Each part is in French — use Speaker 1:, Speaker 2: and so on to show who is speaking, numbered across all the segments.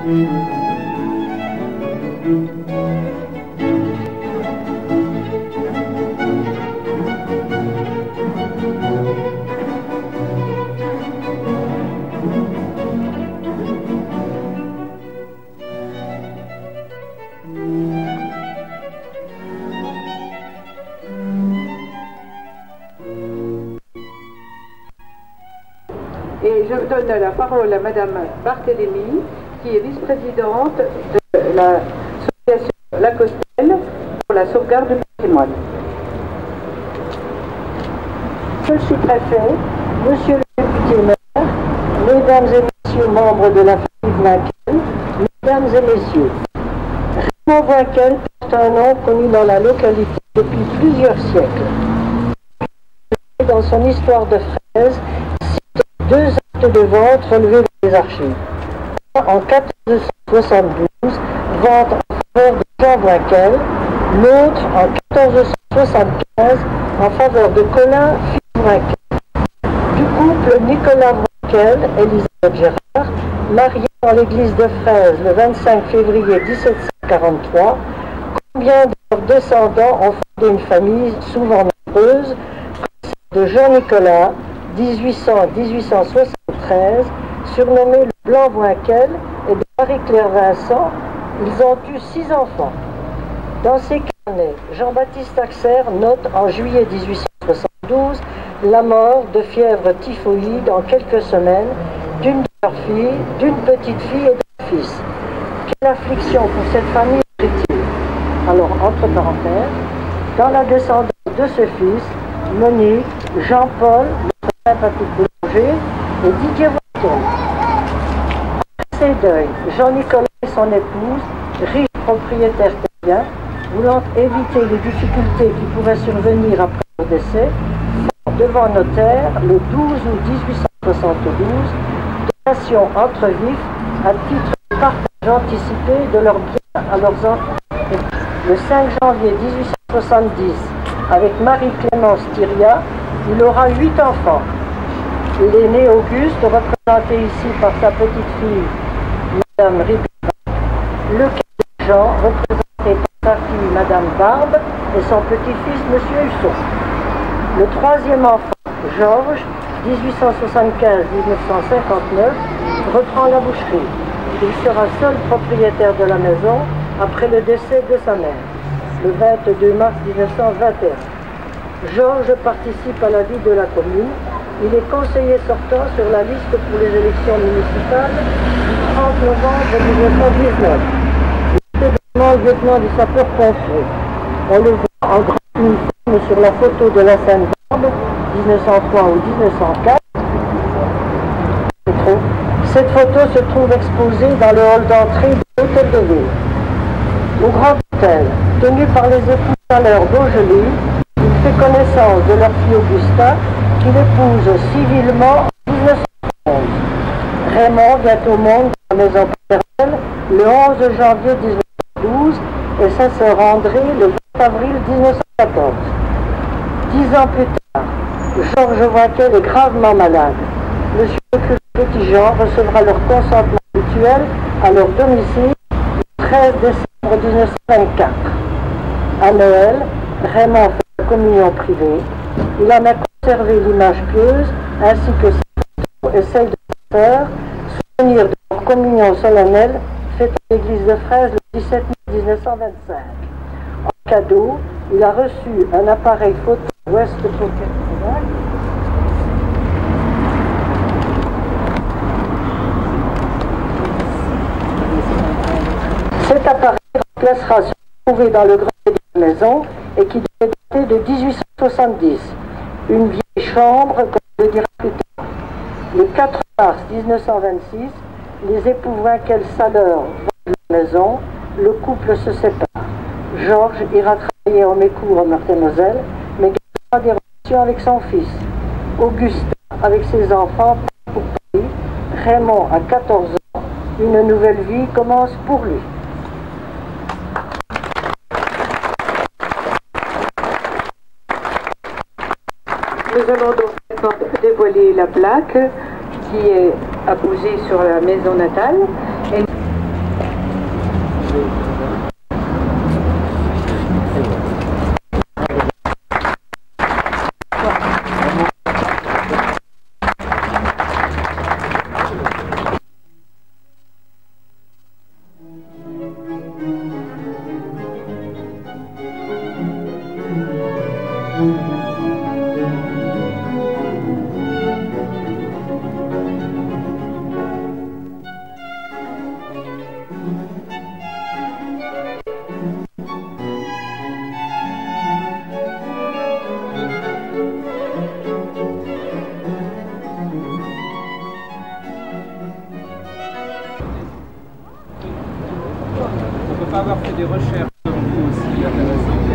Speaker 1: Et je donne la parole à Madame Barthélémy, qui est vice-présidente de l'association La Costelle pour la sauvegarde du patrimoine.
Speaker 2: Monsieur le sous-préfet, monsieur le député maire, mesdames et messieurs membres de la famille Voinquel, mesdames et messieurs, Raymond Voinquel porte un nom connu dans la localité depuis plusieurs siècles. Dans son histoire de fraises, cite 2 actes de vente relevés dans les archives. En 1472, vente en faveur de Jean Voinquel, l'autre en 1475 en faveur de Colin fils Voinquel. Du couple Nicolas Voinquel, Élisabeth Gérard, marié dans l'église de Fraise le 25 février 1743, combien de leurs descendants ont fondé une famille souvent nombreuse, comme celle de Jean-Nicolas, 1800-1873, surnommé le Blanc Voinquel, et de Marie-Claire Vincent. Ils ont eu 6 enfants. Dans ses carnets, Jean-Baptiste Axer note en juillet 1872 la mort de fièvre typhoïde en quelques semaines d'une de leurs filles, d'une petite fille et d'un fils. Quelle affliction pour cette famille, écrit-il. Alors, entre parenthèses, dans la descendance de ce fils, Monique, Jean-Paul, le sympathique boulanger, et Didier Voinquel. Après ses deuils, Jean-Nicolas et son épouse, riches propriétaires terriens, voulant éviter les difficultés qui pourraient survenir après leur décès, font devant notaire, le 12 août 1872, donation entre vifs à titre de partage anticipé de leurs biens à leurs enfants. Le 5 janvier 1870, avec Marie-Clémence Thiria, il aura 8 enfants. L'aîné Auguste, représenté ici par sa petite-fille, Madame Ribera, le cadet Jean, représenté par sa fille, Madame Barbe, et son petit-fils, Monsieur Husson. Le 3e enfant, Georges, 1875-1959, reprend la boucherie. Il sera seul propriétaire de la maison après le décès de sa mère, le 22 mars 1921. Georges participe à la vie de la commune. Il est conseiller sortant sur la liste pour les élections municipales du 30 novembre 1919. Il est également lieutenant des sapeurs-pompiers. On le voit en grand uniforme sur la photo de la Seine-Barbe, 1903 ou 1904. Cette photo se trouve exposée dans le hall d'entrée de l'hôtel de ville. Au Grand Hôtel, tenu par les époux Valeur d'Augely, il fait connaissance de leur fille Augusta, qu'il épouse civilement en 1911. Raymond vient au monde dans la maison paternelle le 11 janvier 1912 et sa sœur André le 20 avril 1914. 10 ans plus tard, Georges Voinquel est gravement malade. Monsieur le curé Petit-Jean recevra leur consentement mutuel à leur domicile le 13 décembre 1924. À Noël, Raymond fait la communion privée. Il en a conservé l'image pieuse ainsi que ses photos et celle de sa sœur, souvenir de leur communion solennelle faite à l'église de Fraise le 17 mai 1925. En cadeau, il a reçu un appareil photo West Pocket. Cet appareil remplacera celui trouvé dans le grenier de la maison et qui devait dater de 1870. Une vieille chambre, comme on le dira plus tard. Le 4 mars 1926, les époux Voinquel Saleur vendent la maison, le couple se sépare. Georges ira travailler au Mécourt en Meurthe-et-Moselle, mais gardera des relations avec son fils. Augustin, avec ses enfants, part pour Paris. Raymond a 14 ans. Une nouvelle vie commence pour lui.
Speaker 1: Nous allons donc maintenant dévoiler la plaque qui est apposée sur la maison natale. Et
Speaker 3: avoir fait des recherches comme vous aussi intéressantes,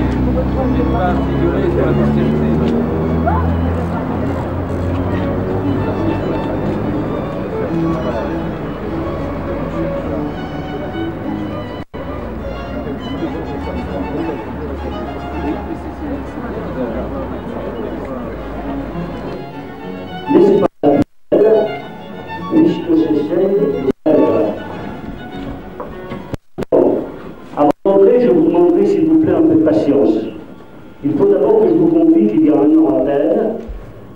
Speaker 3: et pas figurer sur la postérité.
Speaker 4: N'est-ce pas la peine, puisque c'est celle des œuvres. Bon, avant d'entrer, je vous demanderai s'il vous plaît un peu de patience. Il faut d'abord que je vous confie qu'il y a un an à peine,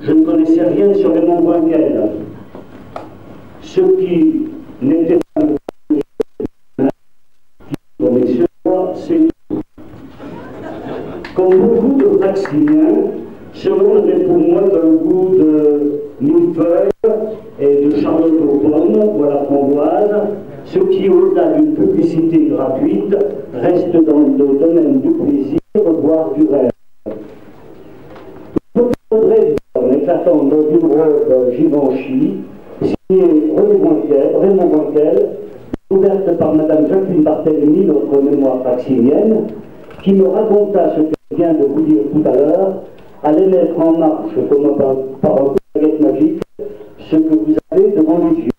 Speaker 4: je ne connaissais rien sur Raymond Boinquel. Ce qui n'était pas connaissait pas, c'est tout. Comme beaucoup de Praxiliens, ce monde avait pour moi un goût de millefeuille et de charlotte aux pommes ou à la framboise, ce qui, au-delà d'une publicité gratuite, reste dans le domaine du plaisir, voire du rêve. Je voudrais en éclatant dans une robe Givenchy, signée Raymond Boinquel, ouverte par Madame Jacqueline Barthélemy, notre mémoire praxilienne, qui me raconta ce que je viens de vous dire tout à l'heure, allait mettre en marche, comme par un baguette magique, ce que vous avez devant les yeux.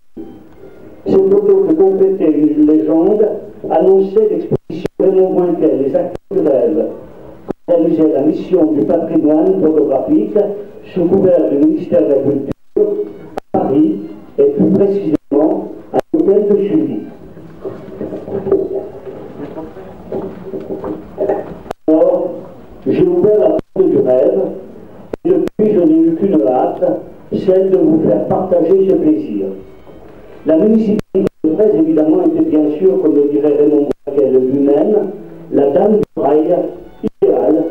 Speaker 4: Cette photo que complétait une légende annonçait l'exposition Raymond Boinquel, les actes de rêve, réalisait la mission du patrimoine photographique sous couvert du ministère de la Culture à Paris et plus précisément à l'hôtel de Sully. Alors, j'ai ouvert la porte du rêve et depuis je n'ai eu qu'une hâte, celle de vous faire partager ce plaisir. La municipalité de Fraise, évidemment, était bien sûr, comme le dirait Raymond Boinquel lui-même, la dame du rail idéale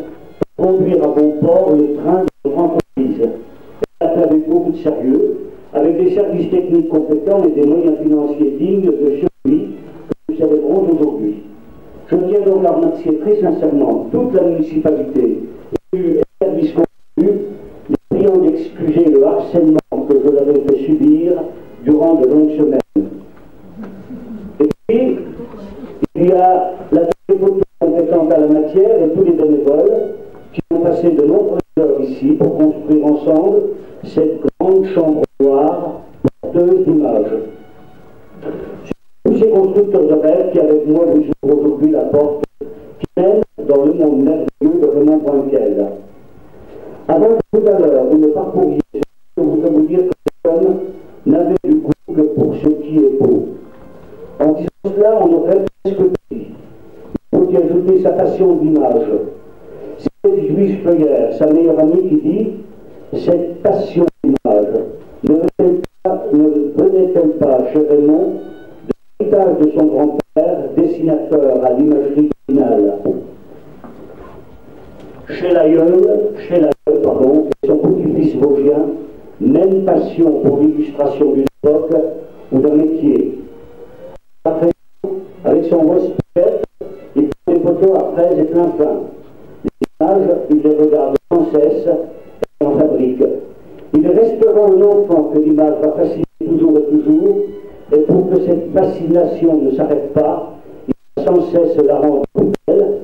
Speaker 4: pour conduire à bon port le train de notre entreprise. Elle a fait avec beaucoup de sérieux, avec des services techniques compétents et des moyens financiers dignes de celui que nous célébrons aujourd'hui. Je tiens donc à remercier très sincèrement toute la municipalité et les services convenus, les priant d'excuser le harcèlement que je leur ai fait subir durant de longues semaines. Et puis, il y a la députée compétente à la matière et tous les bénévoles qui ont passé de nombreuses heures ici pour construire ensemble cette grande chambre noire porteuse d'images. Tous ces constructeurs de rêve qui, avec moi, vous ouvrent aujourd'hui la porte qui mène dans le monde merveilleux de Raymond Boinquel. Avant tout à l'heure, vous ne parcouriez, je voudrais vous dire que cet homme n'avait du goût que pour ce qui est beau. En disant cela, on aurait presque dit. Il faut y ajouter sa passion d'image. C'est Juif Feuillère, sa meilleure amie, qui dit cette passion d'image ne venait-elle pas chez Raymond de l'héritage de son grand-père, dessinateur à l'imagerie finale. Chez l'aïeul, et son petit-fils vosgien, même passion pour l'illustration d'une époque ou d'un métier. Après, avec son respect, il prend des photos à fraise et plein fin. Les images, il les regarde sans cesse et en fabrique. Il restera un enfant que l'image va fasciner toujours et toujours, et pour que cette fascination ne s'arrête pas, il va sans cesse la rendre plus belle,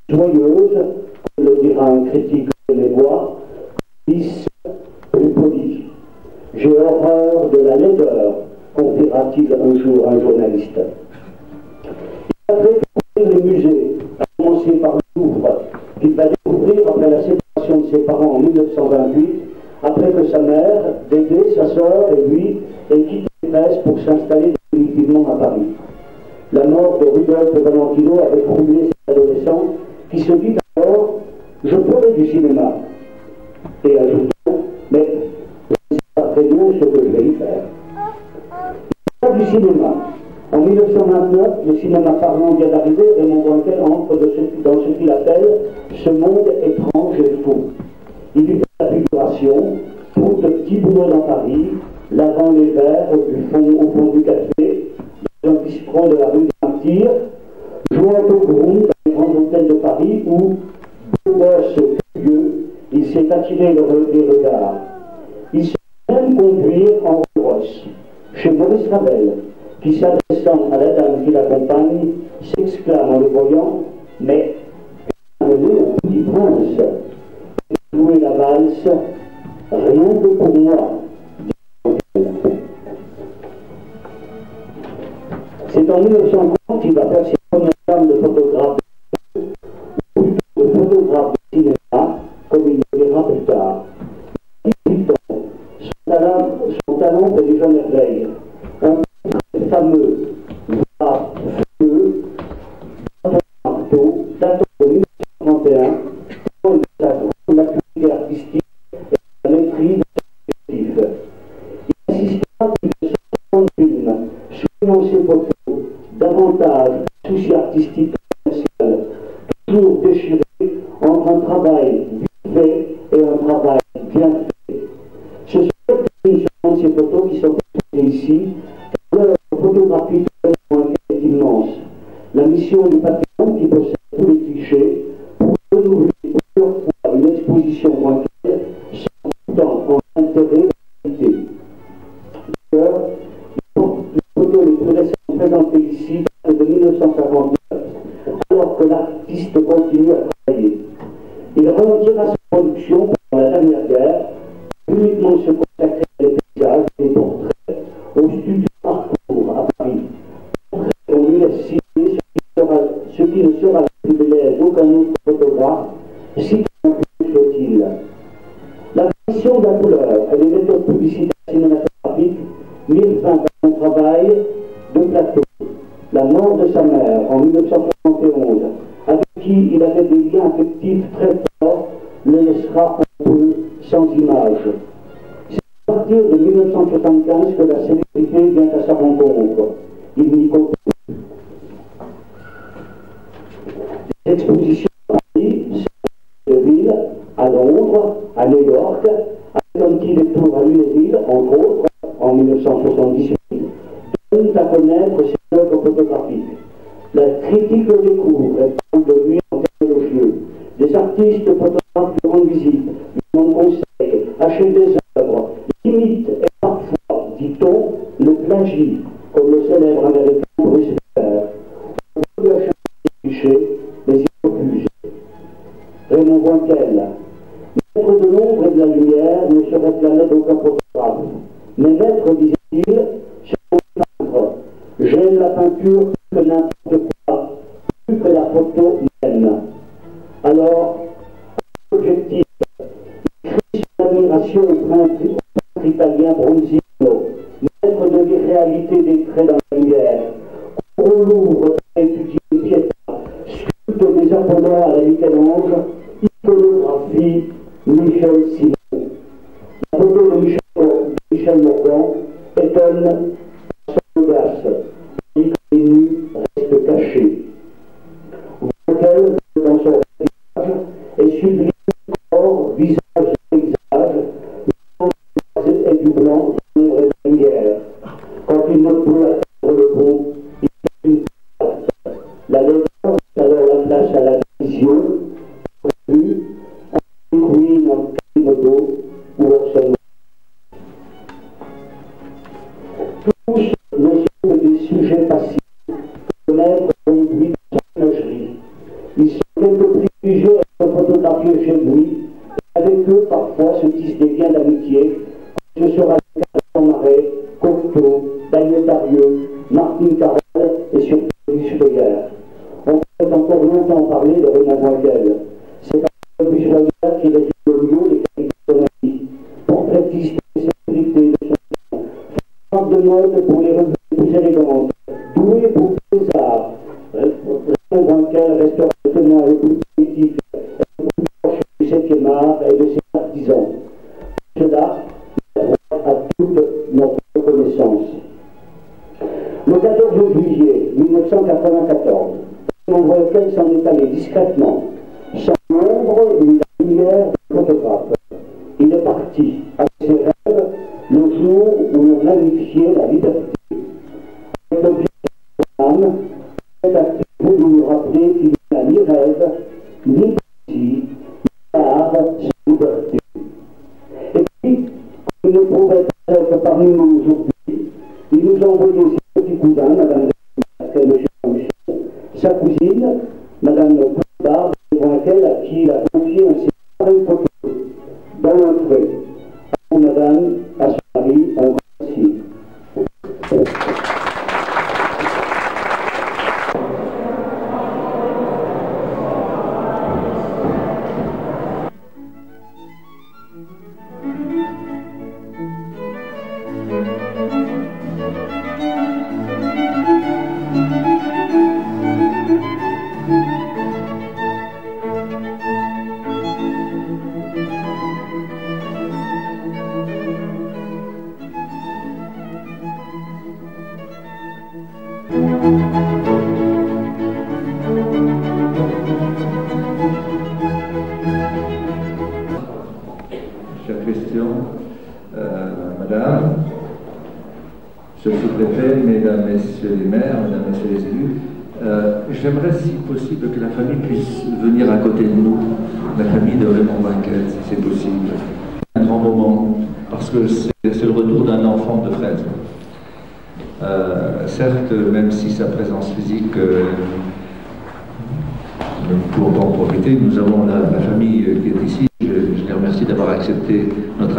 Speaker 4: joyeuse, comme le dira un critique de mes voix, lisse, plus polie. J'ai horreur de la laideur, confiera-t-il un jour à un journaliste. Il va découvrir les musées, à commencer par le Louvre, qu'il va découvrir après la séparation de ses parents en 1928, après que sa mère, Dédé, sa sœur et lui aient quitté Fraise pour s'installer définitivement à Paris. La mort de Rudolphe Valentino avait troublé cet adolescent qui se dit alors « Je ferai du cinéma ». Et ajoutant « Mais je ne sais pas très bien ce que je vais y faire ». Il fait du cinéma. En 1929, le cinéma parlant vient d'arriver, Raymond Boinquel entre dans ce qu'il appelle ce monde étrange et fou. Il y fait la figuration, trouve de petits boulots dans Paris, lavant les verres au fond du café, dans un bistrot de la rue des Martyrs, jouant au groom dans les grands hôtels de Paris où, beau gosse curieux, il s'est attiré les regards. Il se fait même conduire en Rolls-Royce chez Maurice Ravel, qui, s'adressant à la dame qui l'accompagne, s'exclame en le voyant, mais amenez un petit prince, jouer la valse, rien que pour moi. C'est en 1930 qu'il va faire ses premières gammes de photographe, ou plutôt de photographe de cinéma, comme il le verra plus tard. 18 ans, son talent fait déjà merveille. Un très fameux, voire feu, marteau, datant de 1931, pour sa grande maturité artistique et sa maîtrise objective. Il assistera plus de 150 films, soulignant ses photos, davantage de soucis artistiques commercial, toujours déchiré entre un travail bien fait et un travail bien fait. Ce sont les ces photos qui sont exposées ici, leur photographie est immense. La mission du Panthéon, qui possède tous les clichés, pour renouveler plusieurs fois une exposition pointuelle, sans pourtant en intérêt de qualité. D'ailleurs, les photos les plus récentes présentées ici datent de 1959, alors que l'artiste continue à travailler. Il ralentira sa production pendant la dernière guerre, uniquement se consacrer à des paysages et des portraits au studio Parcours à Paris. On lui laisse citer ce qui ne sera le privilège d'aucun autre photographe, si plus soit-il. La question de la couleur et les méthodes publicitaires cinématographiques mirent fin à son travail de plateau. La mort de sa mère en 1971, avec qui il avait des liens affectifs très forts, le laissera un peu sans image. C'est à partir de 1975 que la célébrité vient à sa rencontre. Il n'y compte plus. Des expositions à Paris, de ville, à Londres, à New York, avec un petit détour à Lunéville, entre autres, en 1978, donnent à connaître ses œuvres photographiques. La critique le découvre et parle de lui en termes élogieux. Des artistes photographes lui rendent visite, lui demandent conseil, achètent des œuvres, limitent et parfois, dit-on, le plagie, comme le célèbre américain Bruce Ler. On peut lui acheter des clichés, mais il refuse. Raymond Voinquel, maître de l'ombre et de la lumière, ne serait plané d'aucun photographe. Mais maître, disait-il, c'est mon peintre. J'aime la peinture plus que n'importe quoi, plus que la photo même. Alors, objectif, il crie son admiration au peintre italien Bronzino, maître de l'irréalité des traits dans la lumière. Au Louvre, étudié Pietà, sculpte des Apollons à la Michel-Ange, iconographie Michel Simon. La photo de Michel Morgan étonne son audace, tandis que les nus restent cachés. Voiquel, dans son visage, est sublime corps, visage et paysage, et du blanc, l'ombre et la lumière. Quand il ne peut atteindre le beau, il fait une carte. La laideur est alors la place à la vision, vue, en ruine, en Quasimodo ou Orson Welles. Tous ne sont que des sujets passifs, que le maître conduit dans sa ménagerie. Ils sont quelques privilégiés à être photographiés chez lui, et avec eux, parfois, se tissent des liens d'amitié, comme ce sera le cas de Saint-Marais, Cocteau, Daniel Darieux, Martine Carrel et surtout Louis Schleyer. On peut encore longtemps parler de Raymond Voinquel. C'est un Louis Schleyer qui résume le mieux les qualités de son ami, portraitiste et célébrité de son temps, de mode pour les revues les plus élégantes, doué pour tous les arts. Raymond Voinquel restera le témoin le plus politique et le plus proche du 7e art et de ses artisans. Cela à toute notre reconnaissance. Le 14 juillet 1994, Raymond Voinquel s'en est allé discrètement, sans l'ombre ni la lumière du photographe. Il est parti avec ses rêves le jour où l'on magnifiait la liberté. Avec l'objet de l'âme, c'est à vous de nous rappeler qu'il n'y a ni rêve, ni poésie, ni art sans liberté. Et puis, il ne pouvait pas être parmi nous aujourd'hui, il nous a envoyé petit cousin, Madame de M. Michel, sa cousine, Madame Poulard, devant laquelle à qui il a confié un séminaire photo dans l'entrée. À Madame, à son mari, un grand merci.
Speaker 5: Chère question, Madame, Monsieur le sous-préfet, Mesdames, Messieurs les maires, Mesdames, Messieurs les élus, j'aimerais si possible que la famille puisse venir à côté de nous, la famille de Raymond Winkel, si c'est possible. Un grand moment, parce que c'est le retour d'un enfant de Fraise. Certes, même si sa présence physique ne pouvons pas en profiter, nous avons la famille qui est ici. Je les remercie d'avoir accepté notre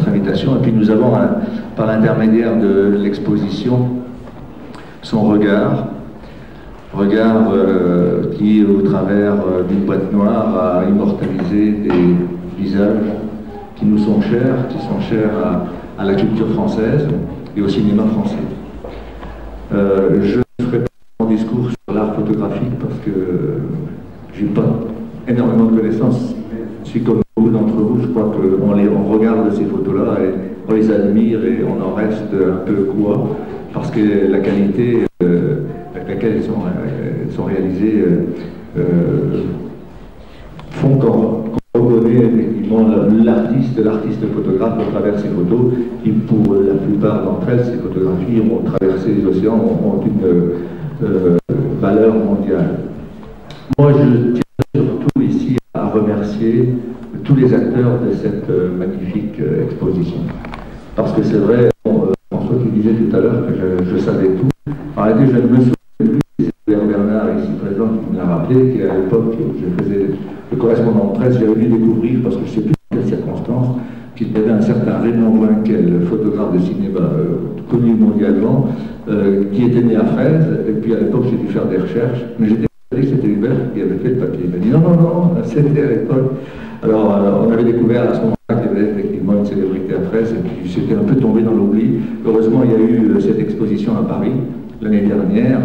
Speaker 5: invitation. Et puis nous avons, par l'intermédiaire de l'exposition, son regard qui, au travers d'une boîte noire, a immortalisé des visages qui nous sont chers, qui sont chers à la culture française et au cinéma français. Je ne ferai pas mon discours sur l'art photographique parce que je n'ai pas énormément de connaissances. Je suis comme beaucoup d'entre vous, je crois qu'on regarde ces photos-là et on les admire et on en reste un peu quoi, parce que la qualité avec laquelle elles sont réalisées font qu'on reconnaît effectivement l'artiste photographe au travers de ces photos, qui pour la plupart d'entre elles, ces photographies ont traversé les océans, ont une valeur mondiale. Moi, je tiens surtout ici à remercier tous les acteurs de cette magnifique exposition. Parce que c'est vrai, François qui disait tout à l'heure que je savais tout. En réalité, je ne me souviens plus, c'est Bernard ici présent qui me l'a rappelé, qu'à l'époque où je faisais le correspondant de presse, j'avais dû découvrir, parce que je ne sais plus dans quelles circonstances, qu'il y avait un certain Raymond Winkel, photographe de cinéma connu mondialement, qui était né à Fraise, et puis à l'époque j'ai dû faire des recherches, mais j'étais persuadé que c'était Hubert qui avait fait le papier. Il m'a dit non, c'était à l'époque. Alors on avait découvert à ce moment-là qu'il y avait effectivement une célébrité à Fraise, et puis c'était un peu tombé dans l'oubli. Heureusement, il y a eu cette exposition à Paris l'année dernière,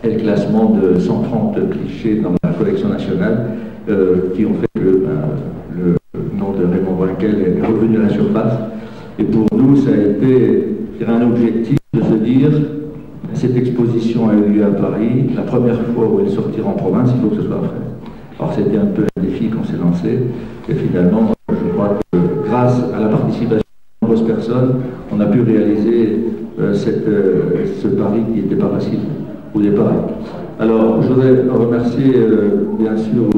Speaker 5: et le classement de 130 clichés dans la collection nationale, qui ont fait que le nom de Raymond Winkel est revenu à la surface. Et pour nous, ça a été un objectif de se dire, cette exposition a eu lieu à Paris, la première fois où elle sortira en province, il faut que ce soit à Fraise. Alors c'était un peu un défi qu'on s'est lancé, et finalement, je crois que grâce à la participation de nombreuses personnes, on a pu réaliser ce pari qui n'était pas facile au départ. Alors, je voudrais remercier, bien sûr,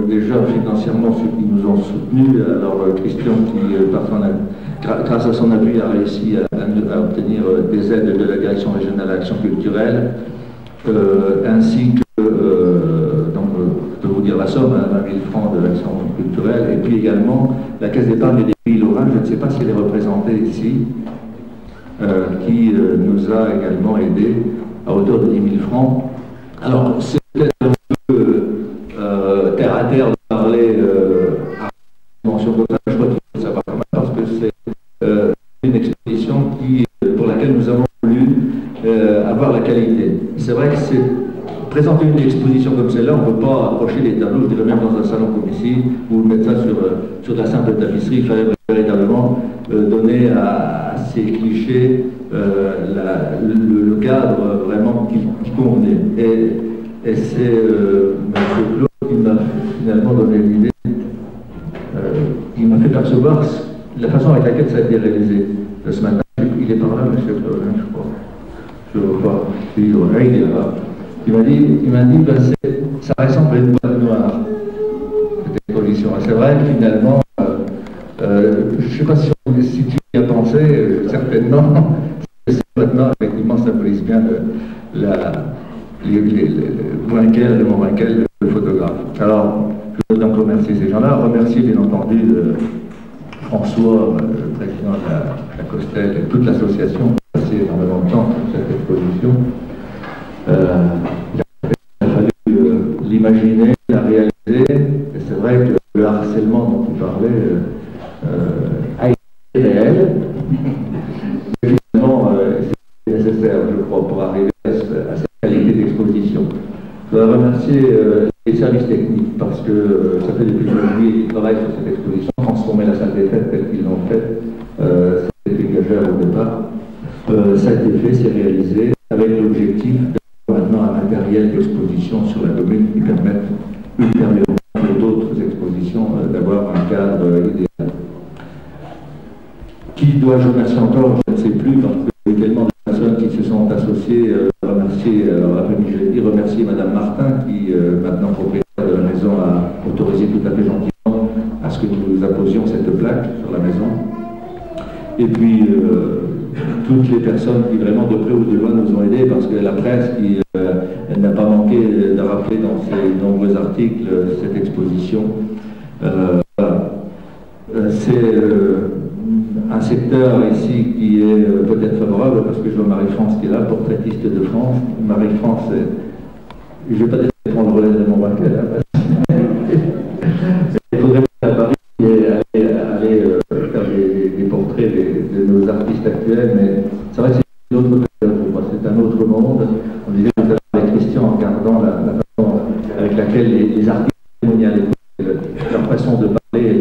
Speaker 5: déjà financièrement ceux qui nous ont soutenus. Alors, Christian, qui, grâce à son appui, a réussi à obtenir des aides de la Direction régionale à l'action culturelle, ainsi que, donc, je peux vous dire la somme, 20 000 francs de l'action culturelle, et puis également la Caisse d'épargne des Pays Lorrains, je ne sais pas si elle est représentée ici, qui nous a également aidés à hauteur de 10 000 francs. Alors, c'est peut-être un peu terre à terre de parler à la mention totale, je crois qu'il faut savoir quand même, parce que c'est une exposition pour laquelle nous avons voulu avoir la qualité. C'est vrai que c'est présenter une exposition comme celle-là, on ne peut pas approcher les tableaux, je dirais même dans un salon comme ici, ou mettre ça sur de la simple tapisserie. Il fallait véritablement donner à ces clichés le cadre vraiment qui convenait. Et c'est M. Claude qui m'a finalement donné l'idée, qui m'a fait percevoir la façon avec laquelle ça a été réalisé ce matin. Il est par là, M. Claude, je crois. Je ne vois pas. Il est là. Il m'a dit ben ça ressemble à une boîte noire, cette exposition. C'est vrai que finalement, je ne sais pas si tu y as pensé, certainement, c'est maintenant effectivement effectivement symbolise bien Boinquel, Raymond Boinquel, le photographe. Alors, je veux donc remercier ces gens-là, remercier bien entendu François, le président de la Costel, et toute l'association qui a passé énormément de temps sur cette exposition. Il a fallu l'imaginer, la réaliser, et c'est vrai que le harcèlement dont tu parlais a été réel, mais finalement c'est nécessaire, je crois, pour arriver à cette qualité d'exposition. Je voudrais remercier les services techniques parce que ça fait depuis janvier qu'ils travaillent sur cette exposition, transformer la salle des fêtes telle qu'ils l'ont faite, c'était gageur au départ. Ça a été fait, c'est réalisé, avec l'objectif d'avoir maintenant un matériel d'exposition sur la commune qui permette ultérieurement pour d'autres expositions d'avoir un cadre idéal. Qui dois-je remercier encore? Je ne sais plus, parce qu'il y a tellement de personnes qui se sont associées. Remercier, après-midi je l'ai dit, remercier Madame Martin, qui maintenant propriétaire de la maison, a autorisé tout à fait gentiment à ce que nous apposions cette plaque sur la maison. Et puis toutes les personnes qui vraiment de près ou de loin nous ont aidés, parce que la presse qui n'a pas manqué de rappeler dans ses nombreux articles cette exposition. C'est un secteur ici qui est peut-être favorable, parce que je vois Marie-France qui est là, portraitiste de France. Marie-France, je ne vais pas dire prendre le relais de Raymond Boinquel. Il faudrait à Paris et aller faire des portraits de nos artistes actuels, mais c'est vrai que c'est une autre période pour moi, c'est un autre monde. On disait tout à l'heure avec Christian, en regardant la façon avec laquelle les artistes témoignaient, leur façon de parler et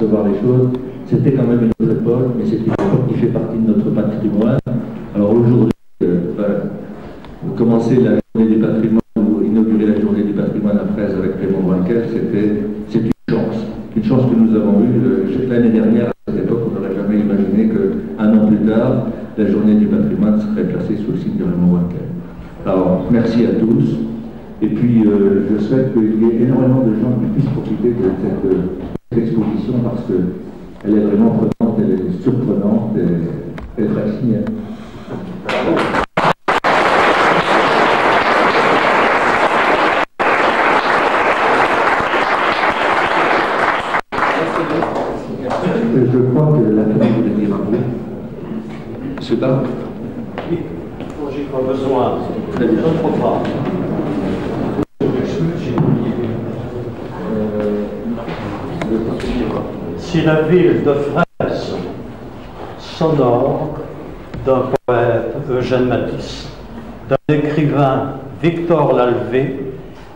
Speaker 5: de voir les choses, c'était quand même une autre époque, mais c'est une époque qui fait partie de notre patrimoine. Alors aujourd'hui, commencer la journée du patrimoine ou inaugurer la journée du patrimoine à Fraise avec Raymond Boinquel, c'est une chance que nous avons eue. L'année dernière, à cette époque, on n'aurait jamais imaginé qu'un an plus tard, la journée du patrimoine serait placée sous le signe de Raymond Boinquel. Alors, merci à tous. Et puis, je souhaite qu'il y ait énormément de gens qui puissent profiter de cette exposition parce qu'elle est vraiment prenante, elle est surprenante et elle fascine. Je crois que la famille voulait dire un mot. Monsieur Barre.
Speaker 6: Oui, j'ai pas besoin. Très bien. Si la ville de Fraise s'honore d'un poète Eugène Matisse, d'un écrivain Victor Lalvé,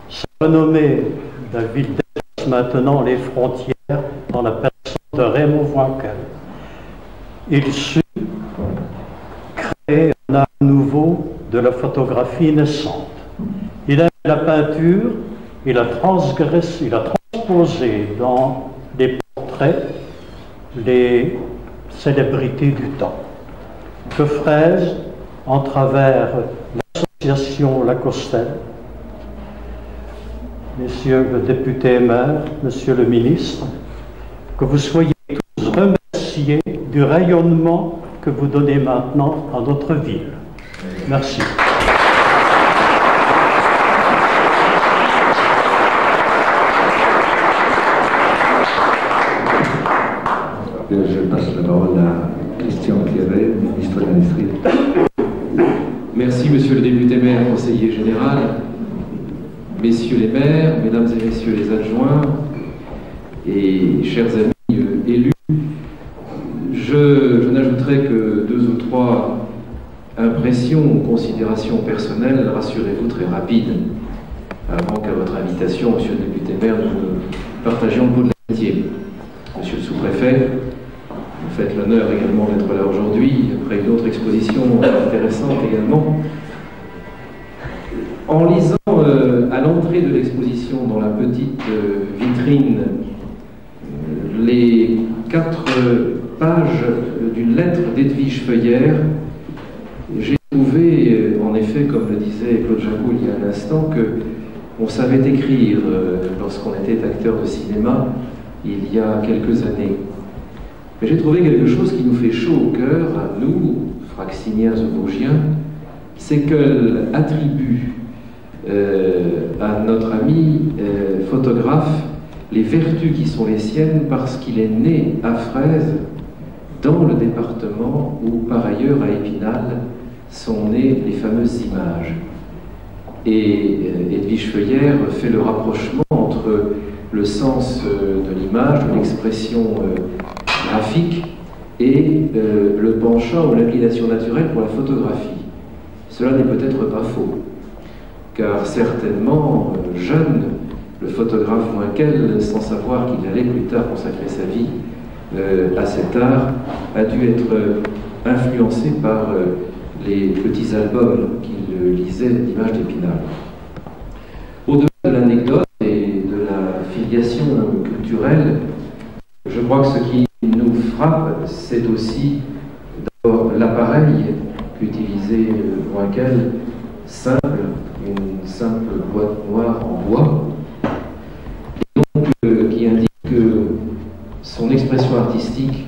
Speaker 6: sa renommée de la ville dépasse maintenant les frontières dans la personne de Raymond Boinquel. Il sut créer un art nouveau de la photographie naissante. Il a la peinture, il a transposé dans les portraits les célébrités du temps. Que Fraise, en travers l'association La Costel, messieurs le député et maire, monsieur le ministre, que vous soyez tous remerciés du rayonnement que vous donnez maintenant à notre ville. Merci.
Speaker 5: Je passe la parole à Christian Pierret, ministre de l'Industrie.
Speaker 7: Merci, monsieur le député maire, conseiller général, messieurs les maires, mesdames et messieurs les adjoints et chers amis élus. Je n'ajouterai que 2 ou 3 impressions ou considérations personnelles, rassurez-vous, très rapides, avant qu'à votre invitation, monsieur le député maire, nous partagions le pot de l'amitié. Monsieur le sous-préfet, vous faites l'honneur également d'être là aujourd'hui, après une autre exposition intéressante également. En lisant à l'entrée de l'exposition, dans la petite vitrine, les 4 pages d'une lettre d'Edwige Feuillère, j'ai trouvé, en effet, comme le disait Claude Jacou il y a un instant, qu'on savait écrire lorsqu'on était acteur de cinéma il y a quelques années. Mais j'ai trouvé quelque chose qui nous fait chaud au cœur, à nous, fraxiniens ou vosgiens, c'est qu'elle attribue à notre ami photographe les vertus qui sont les siennes parce qu'il est né à Fraise, dans le département où, par ailleurs, à Épinal, sont nées les fameuses images. Et Edwige Feuillère fait le rapprochement entre le sens de l'image, de l'expression graphique, et le penchant ou l'inclination naturelle pour la photographie. Cela n'est peut-être pas faux, car certainement, jeune, le photographe Moinkel, sans savoir qu'il allait plus tard consacrer sa vie à cet art, a dû être influencé par les petits albums qu'il lisait d'images d'Épinal. Au-delà de l'anecdote et de la filiation culturelle, je crois que ce qui nous frappe, c'est aussi d'abord l'appareil qu'utilisait Moinkel, simple, une simple boîte noire en bois, et donc qui indique que son expression artistique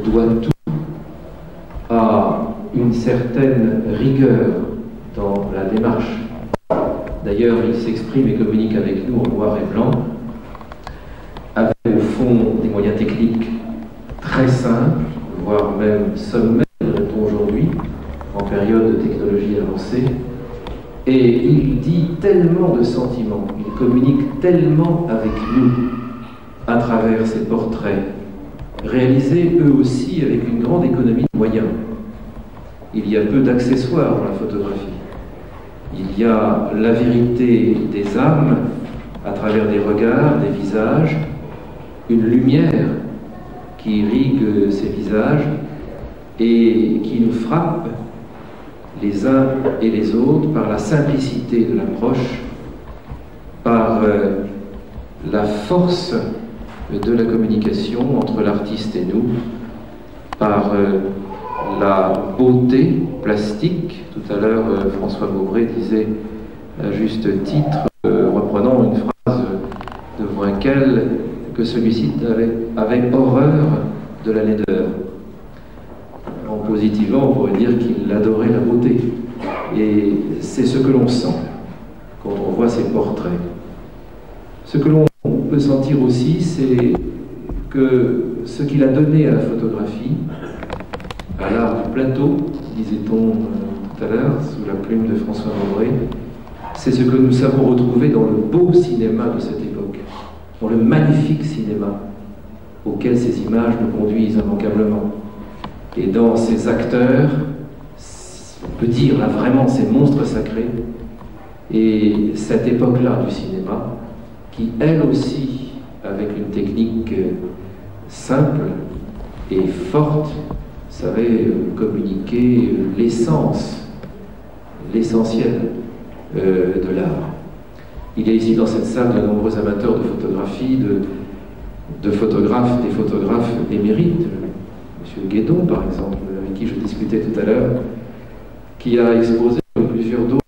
Speaker 7: doit tout à une certaine rigueur dans la démarche. D'ailleurs, il s'exprime et communique avec nous en noir et blanc, avec au fond des moyens techniques très simples, voire même sommaires, dirait-on aujourd'hui, en période de technologie avancée. Et il dit tellement de sentiments, il communique tellement avec nous à travers ses portraits, réalisés eux aussi avec une grande économie de moyens. Il y a peu d'accessoires dans la photographie. Il y a la vérité des âmes à travers des regards, des visages, une lumière qui irrigue ces visages et qui nous frappe les uns et les autres par la simplicité de l'approche, par la force de la communication entre l'artiste et nous, par la beauté plastique. Tout à l'heure, François Maubré disait à juste titre, reprenant une phrase de Moinkel, que celui-ci avait horreur de la laideur. En positivant, on pourrait dire qu'il adorait la beauté. Et c'est ce que l'on sent quand on voit ces portraits. Ce que l'on peut sentir aussi, c'est que ce qu'il a donné à la photographie, à l'art du plateau, disait-on tout à l'heure, sous la plume de François Maubré, c'est ce que nous savons retrouver dans le beau cinéma de cette époque, dans le magnifique cinéma auquel ces images nous conduisent immanquablement. Et dans ces acteurs, on peut dire là vraiment ces monstres sacrés, et cette époque-là du cinéma, qui elle aussi, avec une technique simple et forte, savait communiquer l'essence, l'essentiel de l'art. Il y a ici dans cette salle de nombreux amateurs de photographie, de photographes, des photographes émérites, M. Guédon par exemple, avec qui je discutais tout à l'heure, qui a exposé comme plusieurs d'autres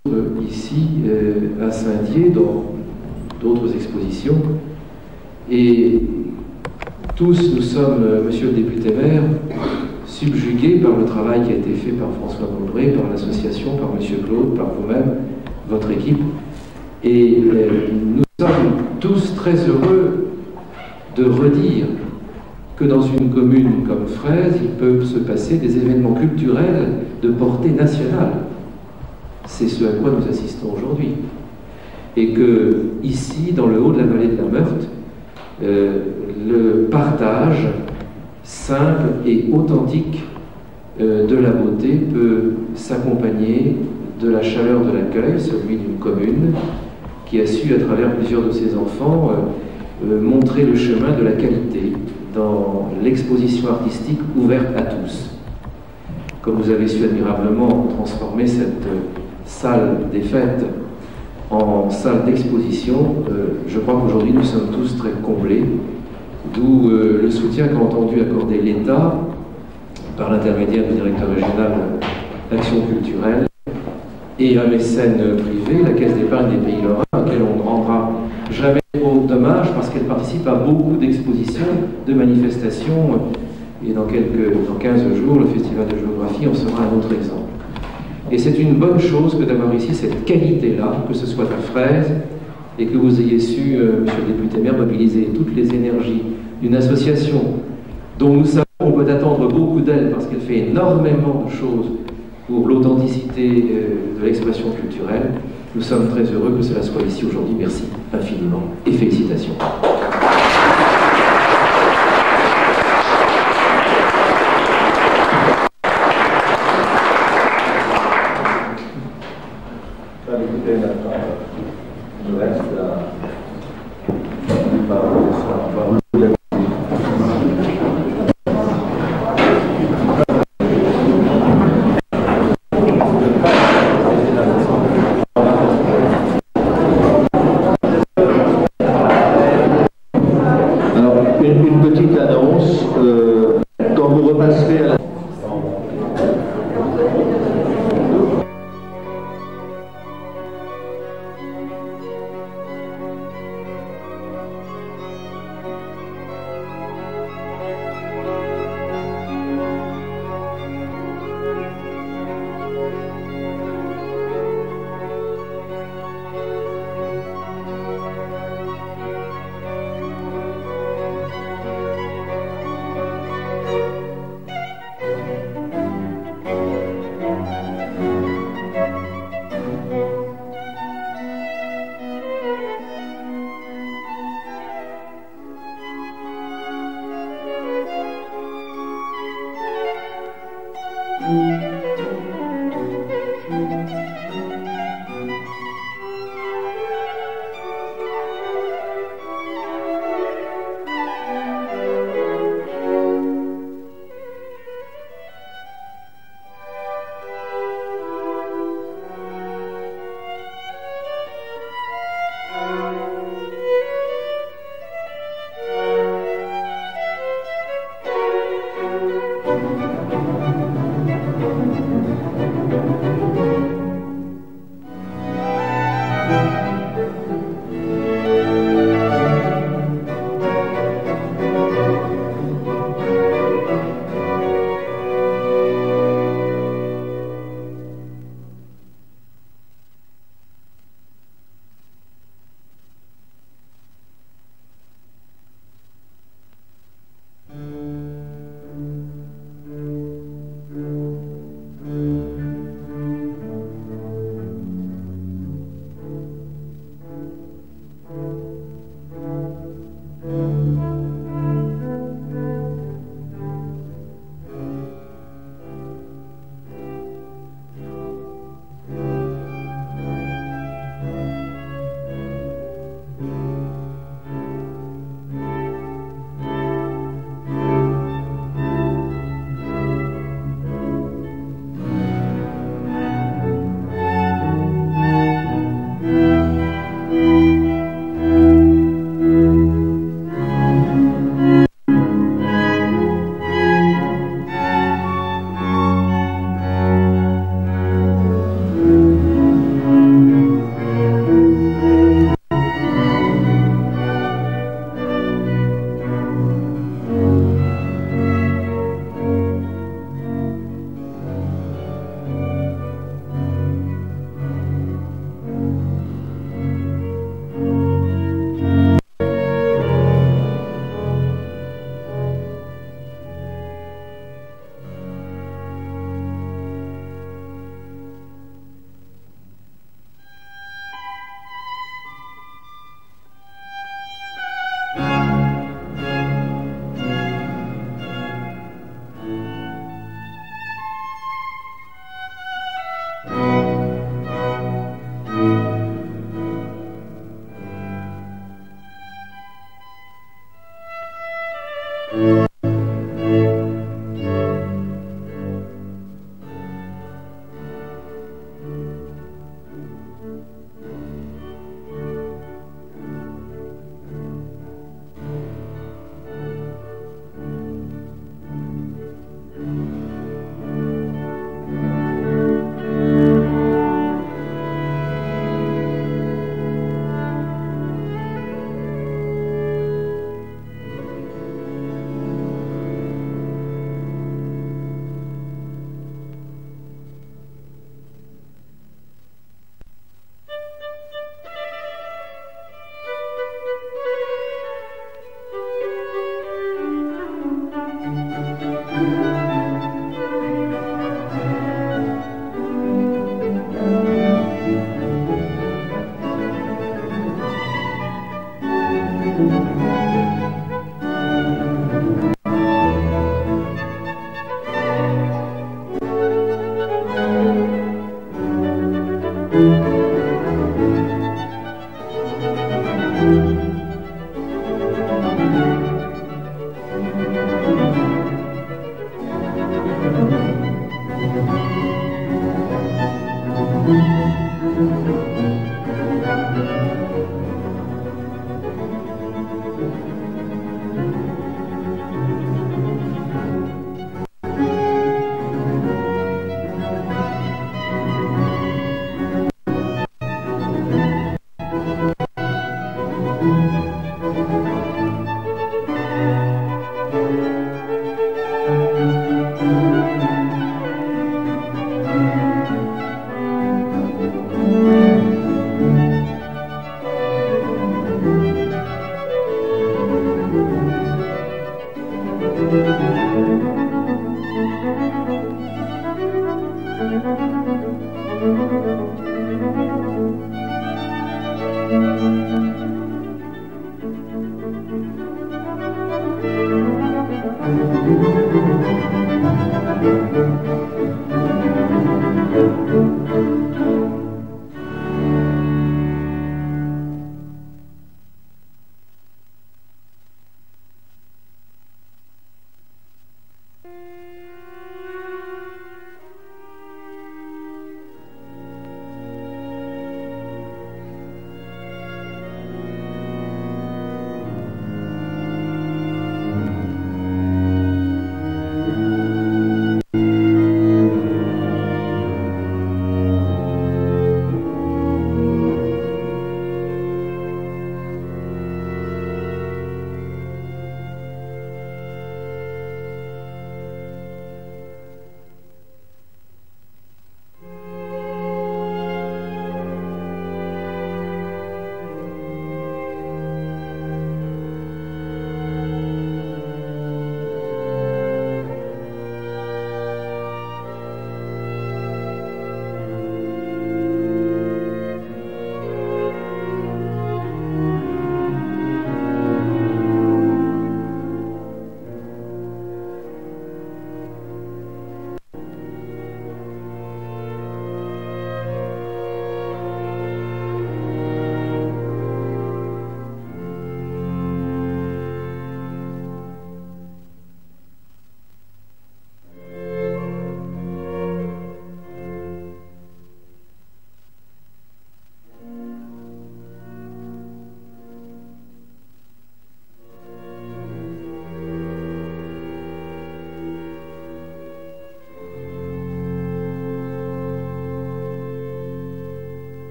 Speaker 7: ici à Saint-Dié dans d'autres expositions. Et tous nous sommes, monsieur le député-maire, subjugués par le travail qui a été fait par François Maubré, par l'association, par monsieur Claude, par vous-même, votre équipe. Et nous sommes tous très heureux de redire que dans une commune comme Fraise, il peut se passer des événements culturels de portée nationale. C'est ce à quoi nous assistons aujourd'hui. Et que, ici, dans le haut de la vallée de la Meurthe, le partage simple et authentique de la beauté peut s'accompagner de la chaleur de l'accueil, celui d'une commune, qui a su, à travers plusieurs de ses enfants, montrer le chemin de la qualité dans l'exposition artistique ouverte à tous. Comme vous avez su admirablement transformer cette salle des fêtes en salle d'exposition, je crois qu'aujourd'hui nous sommes tous très comblés, d'où le soutien qu'a entendu accorder l'État par l'intermédiaire du directeur régional d'Action culturelle et un mécène privé, la Caisse d'épargne des Pays Lorrains, à laquelle on ne rendra jamais trop d'hommage parce qu'elle participe à beaucoup d'expositions, de manifestations, et dans 15 jours, le Festival de géographie en sera un autre exemple. Et c'est une bonne chose que d'avoir ici cette qualité-là, que ce soit la fraise, et que vous ayez su, monsieur le député maire, mobiliser toutes les énergies d'une association dont nous savons qu'on peut attendre beaucoup d'elle parce qu'elle fait énormément de choses pour l'authenticité de l'expression culturelle. Nous sommes très heureux que cela soit ici aujourd'hui. Merci infiniment et félicitations.
Speaker 5: Une petite annonce, quand vous repasserez à la...